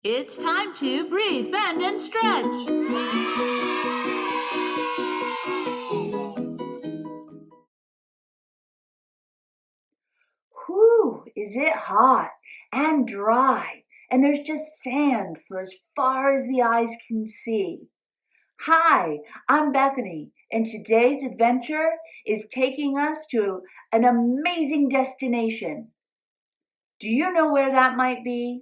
It's time to breathe, bend, and stretch. Whew, is it hot and dry, and there's just sand for as far as the eyes can see. Hi, I'm Bethany, and today's adventure is taking us to an amazing destination. Do you know where that might be?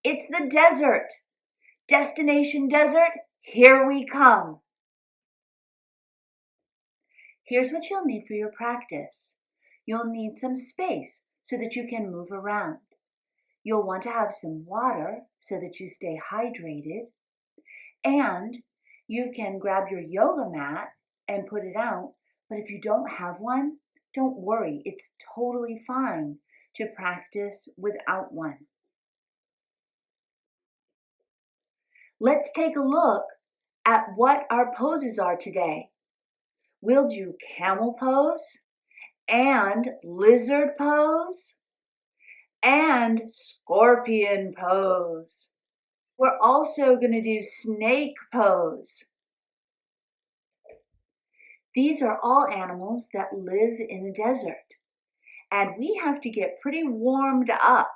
It's the desert. Destination desert, here we come. Here's what you'll need for your practice. You'll need some space so that you can move around. You'll want to have some water so that you stay hydrated. And you can grab your yoga mat and put it out. But if you don't have one, don't worry. It's totally fine to practice without one. Let's take a look at what our poses are today. We'll do camel pose and lizard pose and scorpion pose. We're also going to do snake pose. These are all animals that live in the desert, and we have to get pretty warmed up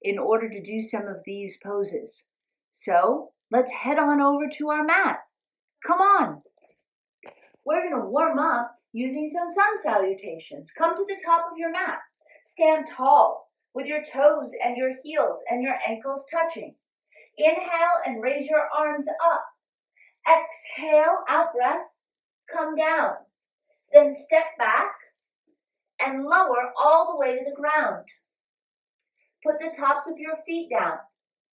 in order to do some of these poses. So let's head on over to our mat. Come on. We're going to warm up using some sun salutations. Come to the top of your mat. Stand tall with your toes and your heels and your ankles touching. Inhale and raise your arms up. Exhale, out breath, come down. Then step back and lower all the way to the ground. Put the tops of your feet down.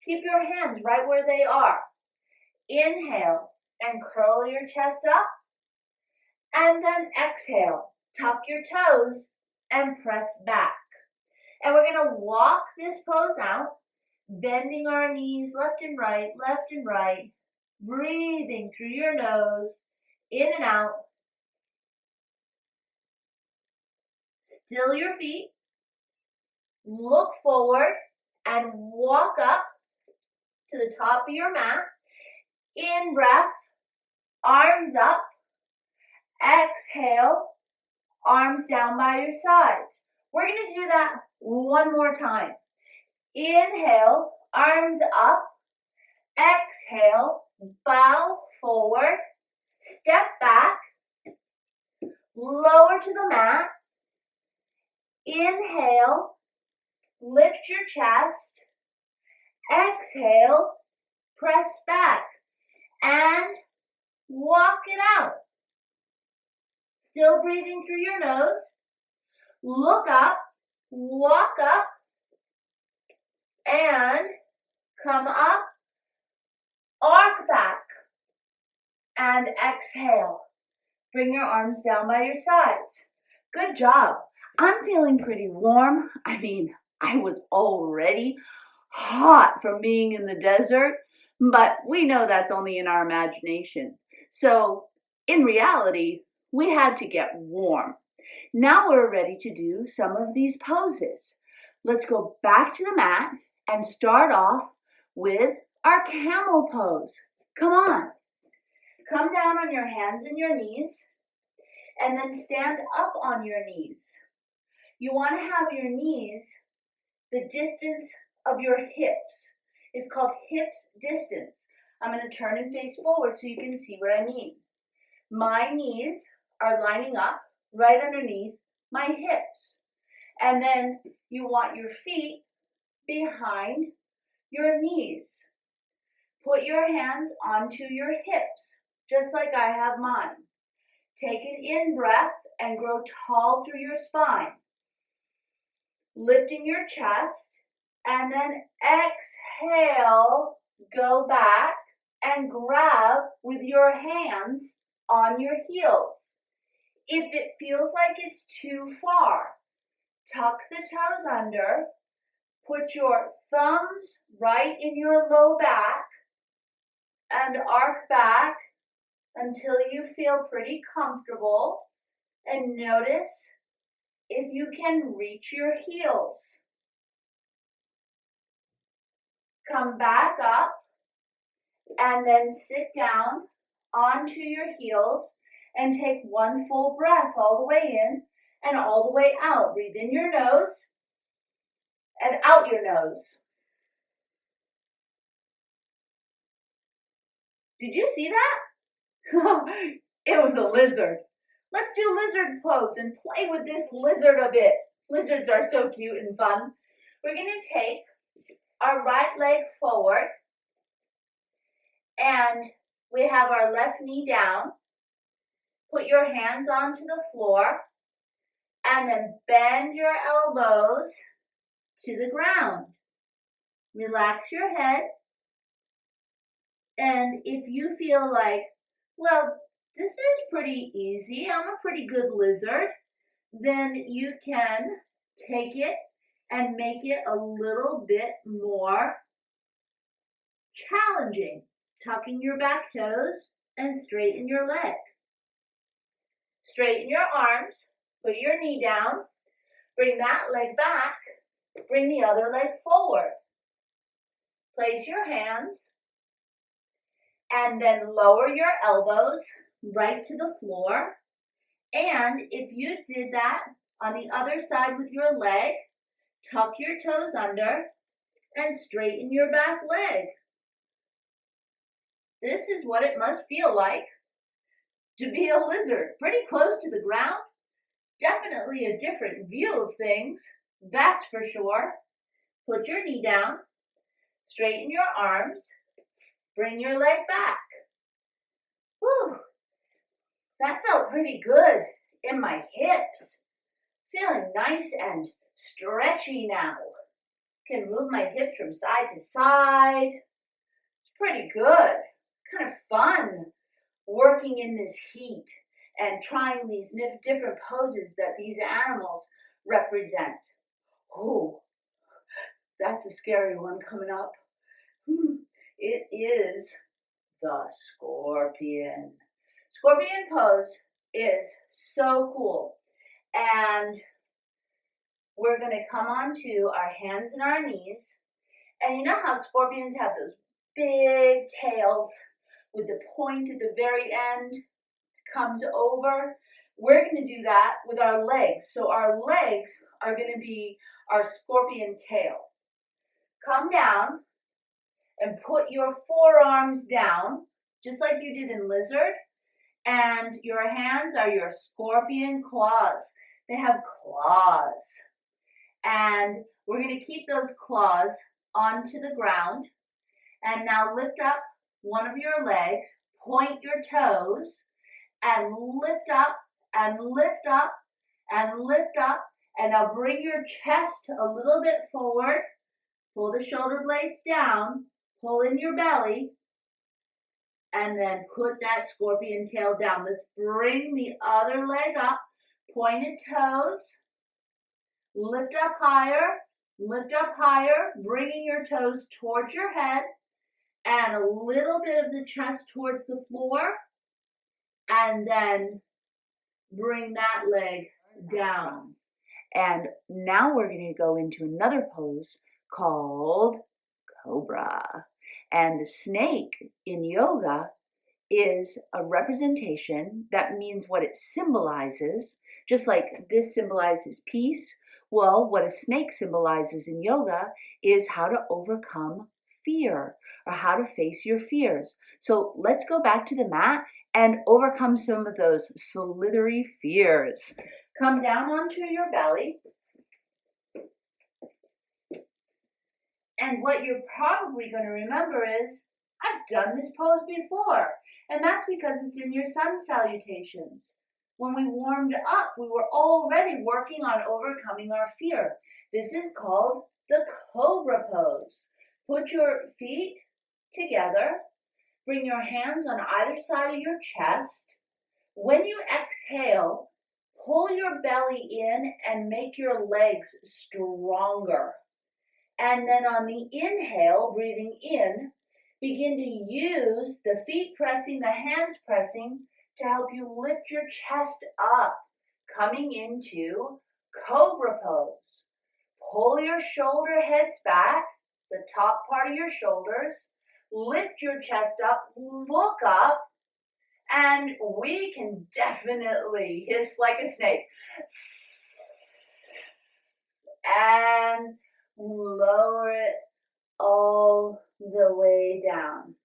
Keep your hands right where they are. Inhale and curl your chest up. And then exhale, tuck your toes and press back. And we're going to walk this pose out, bending our knees left and right, breathing through your nose, in and out. Still your feet. Look forward and walk up to the top of your mat. In breath, arms up. Exhale, arms down by your sides. We're going to do that one more time. Inhale, arms up. Exhale, bow forward. Step back. Lower to the mat. Inhale, lift your chest. Exhale, press back. And walk it out. Still breathing through your nose. Look up, walk up, and come up, arc back, and exhale. Bring your arms down by your sides. Good job. I'm feeling pretty warm. I was already hot from being in the desert, but we know that's only in our imagination. So in reality, we had to get warm. Now we're ready to do some of these poses. Let's go back to the mat and start off with our camel pose. Come on. Come down on your hands and your knees, and then stand up on your knees. You want to have your knees the distance of your hips. It's called hips distance. I'm going to turn and face forward so you can see what I mean. My knees are lining up right underneath my hips. And then you want your feet behind your knees. Put your hands onto your hips, just like I have mine. Take an in-breath and grow tall through your spine. Lifting your chest, and then exhale, go back and grab with your hands on your heels. If it feels like it's too far, tuck the toes under, put your thumbs right in your low back, and arc back until you feel pretty comfortable, and notice if you can reach your heels. Come back up and then sit down onto your heels and take one full breath all the way in and all the way out. Breathe in your nose and out your nose. Did you see that? It was a lizard. Let's do lizard pose and play with this lizard a bit. Lizards are so cute and fun. We're going to take our right leg forward and we have our left knee down. Put your hands onto the floor and then bend your elbows to the ground. Relax your head. And if you feel like, well, this is pretty easy, I'm a pretty good lizard, then you can take it and make it a little bit more challenging. Tucking your back toes and straighten your leg. Straighten your arms, put your knee down, bring that leg back, bring the other leg forward. Place your hands and then lower your elbows right to the floor. And if you did that on the other side with your leg, tuck your toes under and straighten your back leg. This is what it must feel like to be a lizard, pretty close to the ground. Definitely a different view of things, that's for sure. Put your knee down, straighten your arms, bring your leg back. Whew, that felt pretty good in my hips. Feeling nice and stretchy now. Can move my hips from side to side. It's pretty good. It's kind of fun working in this heat and trying these different poses that these animals represent. Oh, that's a scary one coming up. It is the scorpion. Scorpion pose is so cool. And we're going to come onto our hands and our knees. And you know how scorpions have those big tails with the point at the very end comes over? We're going to do that with our legs. So our legs are going to be our scorpion tail. Come down and put your forearms down, just like you did in lizard. And your hands are your scorpion claws. They have claws. And we're going to keep those claws onto the ground. And now lift up one of your legs, point your toes, and lift up, and lift up, and lift up. And now bring your chest a little bit forward. Pull the shoulder blades down, pull in your belly, and then put that scorpion tail down. Let's bring the other leg up, pointed toes, lift up higher, bringing your toes towards your head, and a little bit of the chest towards the floor, and then bring that leg down. And now we're going to go into another pose called Cobra. And the snake in yoga is a representation that means what it symbolizes, just like this symbolizes peace. Well, what a snake symbolizes in yoga is how to overcome fear or how to face your fears. So let's go back to the mat and overcome some of those slithery fears. Come down onto your belly. And what you're probably going to remember is, I've done this pose before. And that's because it's in your sun salutations. When we warmed up, we were already working on overcoming our fear. This is called the Cobra pose. Put your feet together. Bring your hands on either side of your chest. When you exhale, pull your belly in and make your legs stronger. And then on the inhale, breathing in, begin to use the feet pressing, the hands pressing to help you lift your chest up, coming into Cobra pose. Pull your shoulder heads back, the top top part of your shoulders. Lift your chest up, look up, and we can definitely hiss like a snake. And lower it all the way down.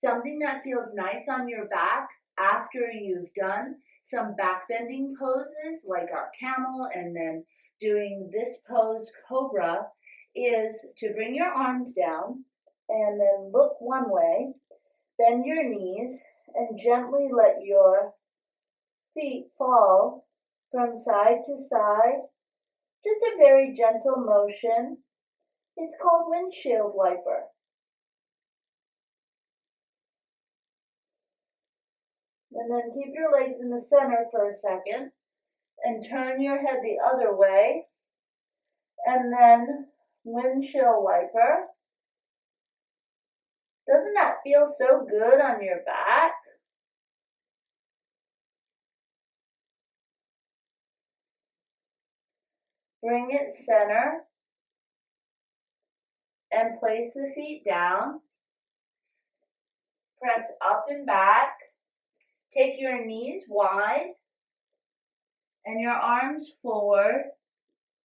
Something that feels nice on your back after you've done some back bending poses like our camel and then doing this pose, cobra, is to bring your arms down and then look one way, bend your knees, and gently let your feet fall from side to side. Just a very gentle motion. It's called windshield wiper. And then keep your legs in the center for a second and turn your head the other way. And then windshield wiper. Doesn't that feel so good on your back? Bring it center and place the feet down. Press up and back. Take your knees wide and your arms forward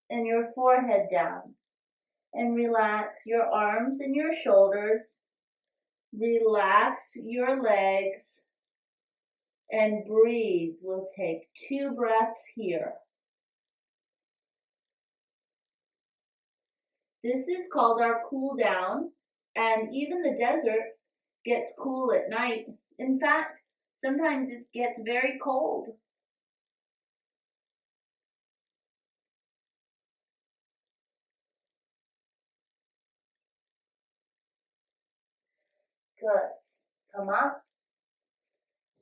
and your forehead down. And relax your arms and your shoulders. Relax your legs and breathe. We'll take 2 breaths here. This is called our cool down, and even the desert gets cool at night. In fact, sometimes it gets very cold. Good. Come up.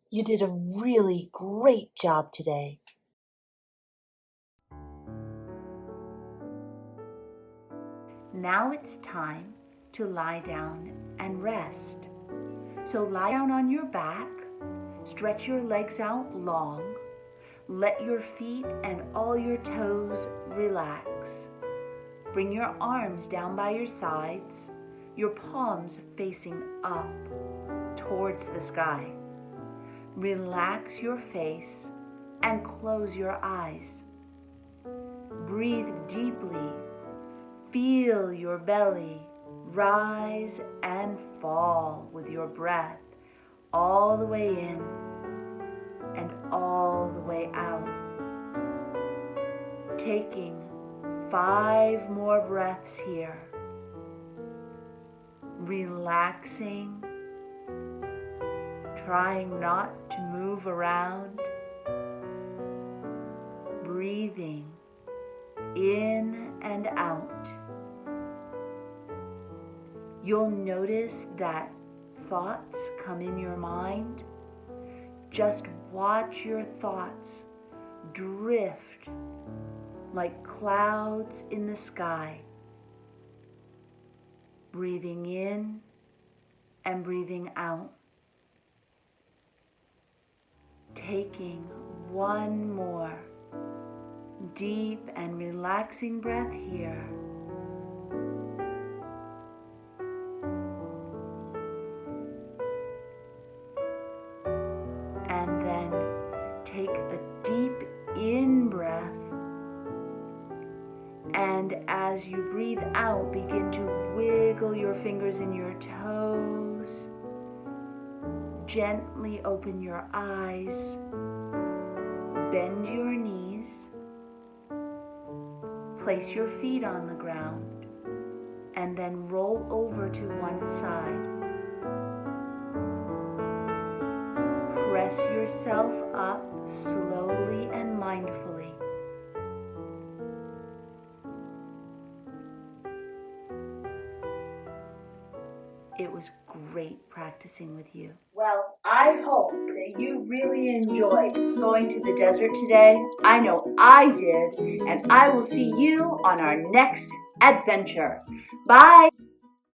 You did a really great job today. Now it's time to lie down and rest. So lie down on your back, stretch your legs out long, let your feet and all your toes relax. Bring your arms down by your sides, your palms facing up towards the sky. Relax your face and close your eyes. Breathe deeply. Feel your belly rise and fall with your breath all the way in and all the way out. Taking 5 more breaths here. Relaxing, trying not to move around. Breathing in and out. You'll notice that thoughts come in your mind. Just watch your thoughts drift like clouds in the sky. Breathing in and breathing out. Taking 1 more deep and relaxing breath here. And then take a deep in breath. And as you breathe out, begin to wiggle your fingers and your toes. Gently open your eyes. Bend your knees. Place your feet on the ground. And then roll over to one side. Press yourself up slowly and mindfully. It was great practicing with you. Well, I hope that you really enjoyed going to the desert today. I know I did, and I will see you on our next adventure. Bye!